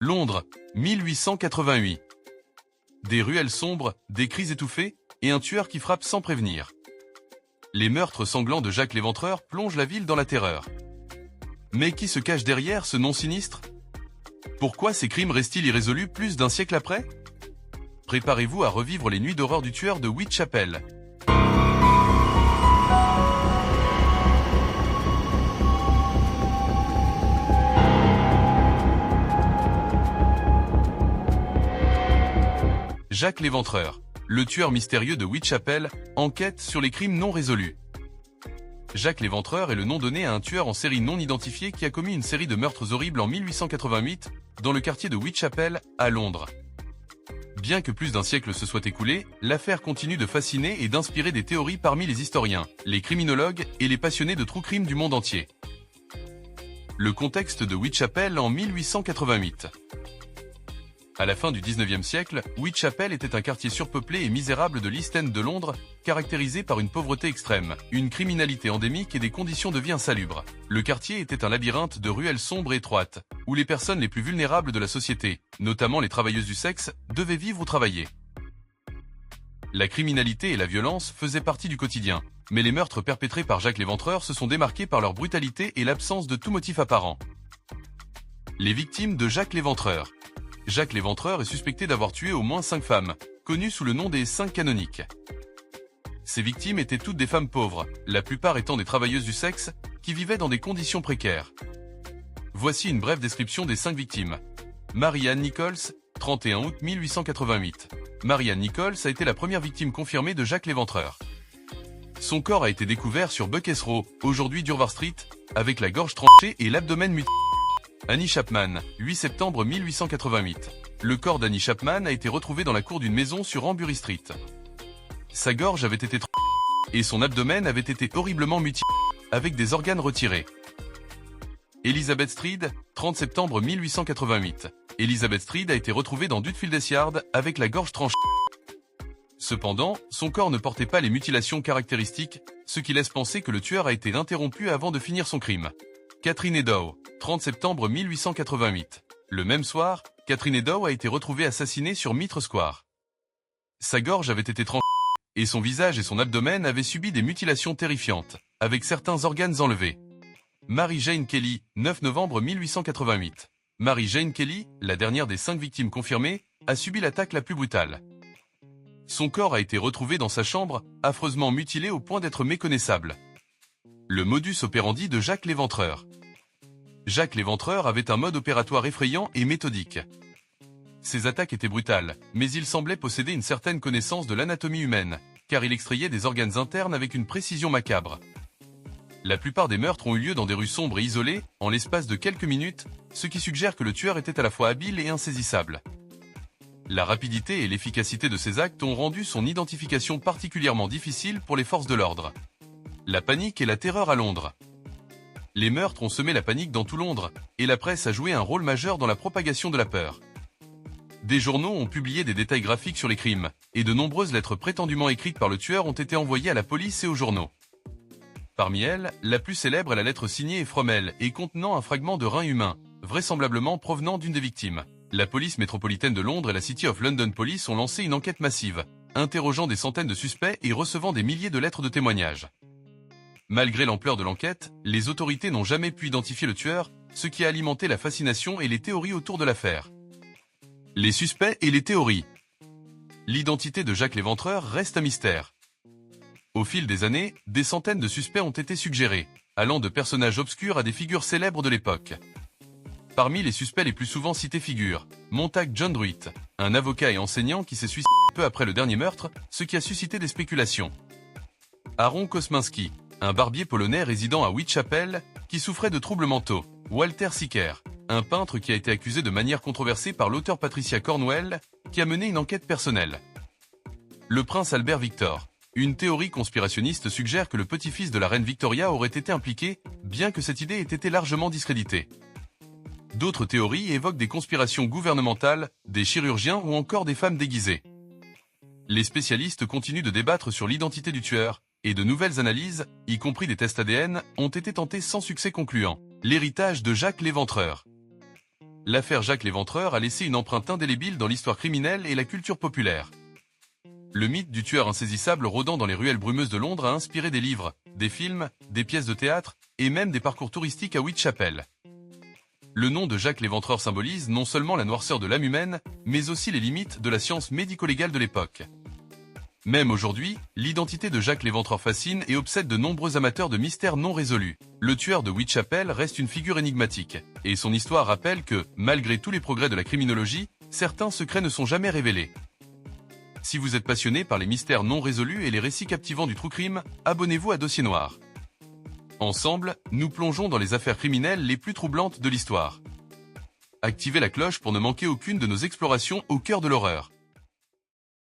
Londres, 1888. Des ruelles sombres, des cris étouffés, et un tueur qui frappe sans prévenir. Les meurtres sanglants de Jack l'Éventreur plongent la ville dans la terreur. Mais qui se cache derrière ce nom sinistre? Pourquoi ces crimes restent-ils irrésolus plus d'un siècle après? Préparez-vous à revivre les nuits d'horreur du tueur de Whitechapel. Jack l'Éventreur, le tueur mystérieux de Whitechapel, enquête sur les crimes non résolus. Jack l'Éventreur est le nom donné à un tueur en série non identifié qui a commis une série de meurtres horribles en 1888, dans le quartier de Whitechapel, à Londres. Bien que plus d'un siècle se soit écoulé, l'affaire continue de fasciner et d'inspirer des théories parmi les historiens, les criminologues et les passionnés de true crime du monde entier. Le contexte de Whitechapel en 1888. À la fin du 19e siècle, Whitechapel était un quartier surpeuplé et misérable de l'East End de Londres, caractérisé par une pauvreté extrême, une criminalité endémique et des conditions de vie insalubres. Le quartier était un labyrinthe de ruelles sombres et étroites, où les personnes les plus vulnérables de la société, notamment les travailleuses du sexe, devaient vivre ou travailler. La criminalité et la violence faisaient partie du quotidien, mais les meurtres perpétrés par Jack l'Éventreur se sont démarqués par leur brutalité et l'absence de tout motif apparent. Les victimes de Jack l'Éventreur. Jack l'Éventreur est suspecté d'avoir tué au moins 5 femmes, connues sous le nom des 5 canoniques. Ces victimes étaient toutes des femmes pauvres, la plupart étant des travailleuses du sexe, qui vivaient dans des conditions précaires. Voici une brève description des 5 victimes. Mary-Ann Nichols, 31 août 1888. Mary-Ann Nichols a été la première victime confirmée de Jack l'Éventreur. Son corps a été découvert sur Buckes Row, aujourd'hui Durbar Street, avec la gorge tranchée et l'abdomen mutilé. Annie Chapman, 8 septembre 1888. Le corps d'Annie Chapman a été retrouvé dans la cour d'une maison sur Ambury Street. Sa gorge avait été tranchée et son abdomen avait été horriblement mutilé, avec des organes retirés. Elizabeth Street, 30 septembre 1888. Elizabeth Street a été retrouvée dans Dutfield Yard avec la gorge tranchée. Cependant, son corps ne portait pas les mutilations caractéristiques, ce qui laisse penser que le tueur a été interrompu avant de finir son crime. Catherine Edow, 30 septembre 1888. Le même soir, Catherine Edow a été retrouvée assassinée sur Mitre Square. Sa gorge avait été tranchée, et son visage et son abdomen avaient subi des mutilations terrifiantes, avec certains organes enlevés. Mary Jane Kelly, 9 novembre 1888. Mary Jane Kelly, la dernière des 5 victimes confirmées, a subi l'attaque la plus brutale. Son corps a été retrouvé dans sa chambre, affreusement mutilé au point d'être méconnaissable. Le modus operandi de Jack l'Éventreur. Jack l'Éventreur avait un mode opératoire effrayant et méthodique. Ses attaques étaient brutales, mais il semblait posséder une certaine connaissance de l'anatomie humaine, car il extrayait des organes internes avec une précision macabre. La plupart des meurtres ont eu lieu dans des rues sombres et isolées, en l'espace de quelques minutes, ce qui suggère que le tueur était à la fois habile et insaisissable. La rapidité et l'efficacité de ses actes ont rendu son identification particulièrement difficile pour les forces de l'ordre. La panique et la terreur à Londres. Les meurtres ont semé la panique dans tout Londres, et la presse a joué un rôle majeur dans la propagation de la peur. Des journaux ont publié des détails graphiques sur les crimes, et de nombreuses lettres prétendument écrites par le tueur ont été envoyées à la police et aux journaux. Parmi elles, la plus célèbre est la lettre signée Fromel et contenant un fragment de rein humain, vraisemblablement provenant d'une des victimes. La police métropolitaine de Londres et la City of London Police ont lancé une enquête massive, interrogeant des centaines de suspects et recevant des milliers de lettres de témoignages. Malgré l'ampleur de l'enquête, les autorités n'ont jamais pu identifier le tueur, ce qui a alimenté la fascination et les théories autour de l'affaire. Les suspects et les théories. L'identité de Jack l'Éventreur reste un mystère. Au fil des années, des centaines de suspects ont été suggérés, allant de personnages obscurs à des figures célèbres de l'époque. Parmi les suspects les plus souvent cités figurent Montague John Druitt, un avocat et enseignant qui s'est suicidé peu après le dernier meurtre, ce qui a suscité des spéculations. Aaron Kosminski, un barbier polonais résidant à Whitechapel, qui souffrait de troubles mentaux. Walter Sicker, un peintre qui a été accusé de manière controversée par l'auteur Patricia Cornwell, qui a mené une enquête personnelle. Le prince Albert Victor. Une théorie conspirationniste suggère que le petit-fils de la reine Victoria aurait été impliqué, bien que cette idée ait été largement discréditée. D'autres théories évoquent des conspirations gouvernementales, des chirurgiens ou encore des femmes déguisées. Les spécialistes continuent de débattre sur l'identité du tueur, et de nouvelles analyses, y compris des tests ADN, ont été tentées sans succès concluant. L'héritage de Jack l'Éventreur. l'affaire Jacques l'Éventreur a laissé une empreinte indélébile dans l'histoire criminelle et la culture populaire. Le mythe du tueur insaisissable rôdant dans les ruelles brumeuses de Londres a inspiré des livres, des films, des pièces de théâtre et même des parcours touristiques à Whitechapel. Le nom de Jacques l'Éventreur symbolise non seulement la noirceur de l'âme humaine, mais aussi les limites de la science médico-légale de l'époque. Même aujourd'hui, l'identité de Jacques l'Éventreur fascine et obsède de nombreux amateurs de mystères non résolus. Le tueur de Whitechapel reste une figure énigmatique, et son histoire rappelle que, malgré tous les progrès de la criminologie, certains secrets ne sont jamais révélés. Si vous êtes passionné par les mystères non résolus et les récits captivants du true crime, abonnez-vous à Dossier Noir. Ensemble, nous plongeons dans les affaires criminelles les plus troublantes de l'histoire. Activez la cloche pour ne manquer aucune de nos explorations au cœur de l'horreur.